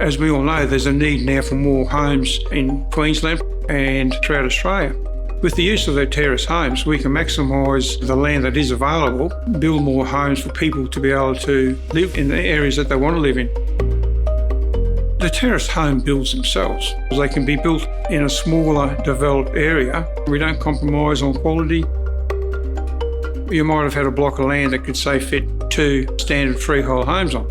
As we all know, there's a need now for more homes in Queensland and throughout Australia. With the use of the terrace homes, we can maximise the land that is available, build more homes for people to be able to live in the areas that they want to live in. The terrace home builds themselves. They can be built in a smaller, developed area. We don't compromise on quality. You might have had a block of land that could, say, fit 2 standard freehold homes on.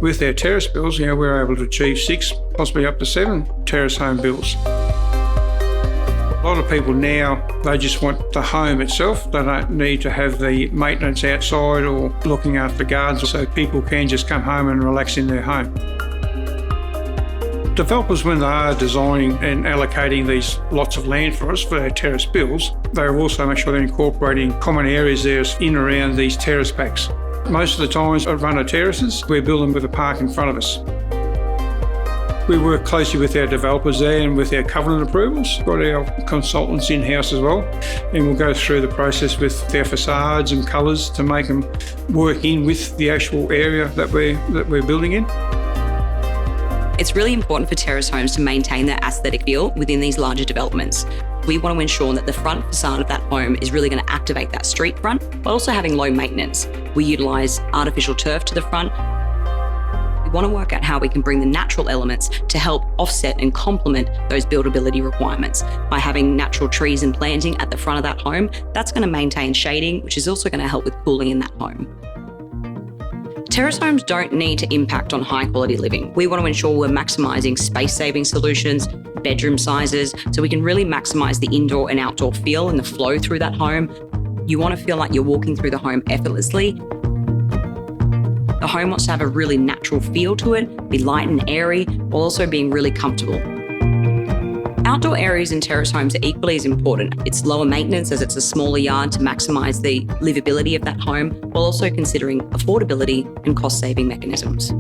With our terrace builds, we're able to achieve 6, possibly up to 7 terrace home builds. A lot of people now, they just want the home itself. They don't need to have the maintenance outside or looking after gardens, so people can just come home and relax in their home. Developers, when they are designing and allocating these lots of land for us for our terrace builds, they also make sure they're incorporating common areas there in around these terrace packs. Most of the times at runner terraces, we build them with a park in front of us. We work closely with our developers there and with our covenant approvals. We've got our consultants in-house as well, and we'll go through the process with their facades and colours to make them work in with the actual area that we're building in. It's really important for terrace homes to maintain their aesthetic feel within these larger developments. We want to ensure that the front facade of that home is really going to activate that street front, while also having low maintenance. We utilise artificial turf to the front. We want to work out how we can bring the natural elements to help offset and complement those buildability requirements. By having natural trees and planting at the front of that home, that's going to maintain shading, which is also going to help with cooling in that home. Terrace homes don't need to impact on high quality living. We want to ensure we're maximising space-saving solutions, bedroom sizes, so we can really maximise the indoor and outdoor feel and the flow through that home. You want to feel like you're walking through the home effortlessly. The home wants to have a really natural feel to it, be light and airy, while also being really comfortable. Outdoor areas in terrace homes are equally as important. It's lower maintenance as it's a smaller yard to maximise the livability of that home, while also considering affordability and cost-saving mechanisms.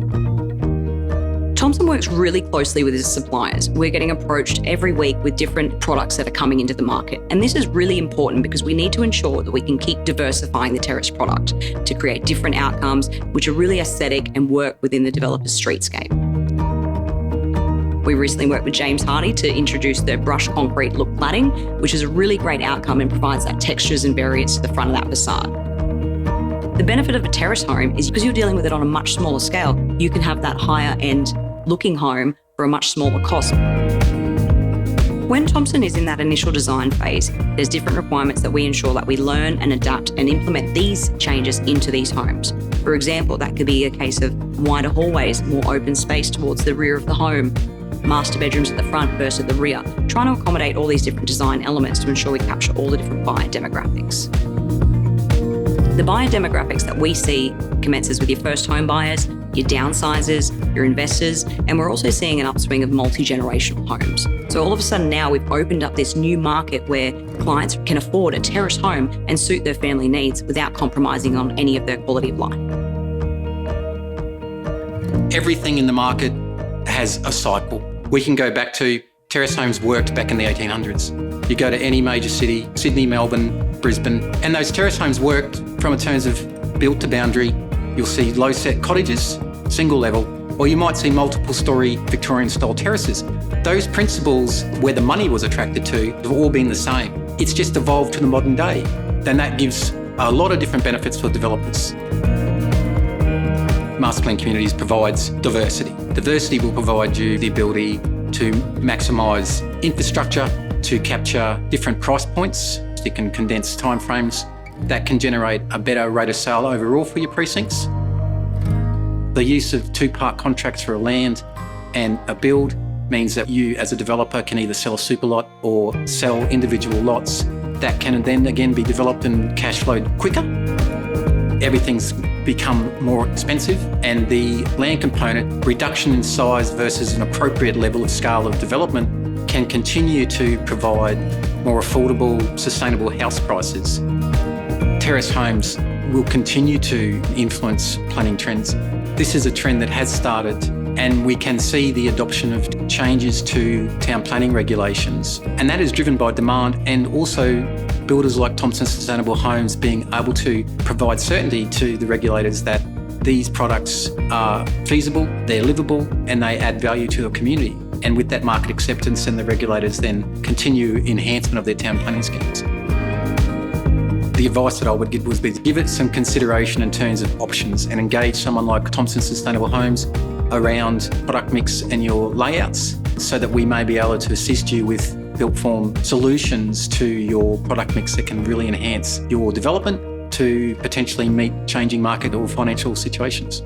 Thompson works really closely with his suppliers. We're getting approached every week with different products that are coming into the market. And this is really important because we need to ensure that we can keep diversifying the terrace product to create different outcomes which are really aesthetic and work within the developer's streetscape. We recently worked with James Hardy to introduce the brushed concrete look cladding, which is a really great outcome and provides that textures and variance to the front of that facade. The benefit of a terrace home is because you're dealing with it on a much smaller scale, you can have that higher end looking home for a much smaller cost. When Thompson is in that initial design phase, there's different requirements that we ensure that we learn and adapt and implement these changes into these homes. For example, that could be a case of wider hallways, more open space towards the rear of the home, master bedrooms at the front versus the rear, trying to accommodate all these different design elements to ensure we capture all the different buyer demographics. The buyer demographics that we see commences with your first home buyers, your downsizers, your investors, and we're also seeing an upswing of multi-generational homes. So all of a sudden now we've opened up this new market where clients can afford a terrace home and suit their family needs without compromising on any of their quality of life. Everything in the market has a cycle. We can go back to terrace homes worked back in the 1800s. You go to any major city, Sydney, Melbourne, Brisbane, and those terrace homes worked from in terms of built to boundary. You'll see low set cottages, single level, or you might see multiple story Victorian style terraces. Those principles where the money was attracted to have all been the same. It's just evolved to the modern day. Then that gives a lot of different benefits for developers. Master plan communities provides diversity. Diversity will provide you the ability to maximise infrastructure, to capture different price points. You can condense timeframes that can generate a better rate of sale overall for your precincts. The use of two-part contracts for a land and a build means that you as a developer can either sell a super lot or sell individual lots that can then again be developed and cash flowed quicker. Everything's become more expensive, and the land component, reduction in size versus an appropriate level of scale of development, can continue to provide more affordable, sustainable house prices. Terrace homes will continue to influence planning trends. This is a trend that has started, and we can see the adoption of changes to town planning regulations. And that is driven by demand, and also builders like Thompson Sustainable Homes being able to provide certainty to the regulators that these products are feasible, they're livable, and they add value to the community. And with that market acceptance, and the regulators then continue enhancement of their town planning schemes. The advice that I would give would be to give it some consideration in terms of options and engage someone like Thompson Sustainable Homes around product mix and your layouts, so that we may be able to assist you with built form solutions to your product mix that can really enhance your development to potentially meet changing market or financial situations.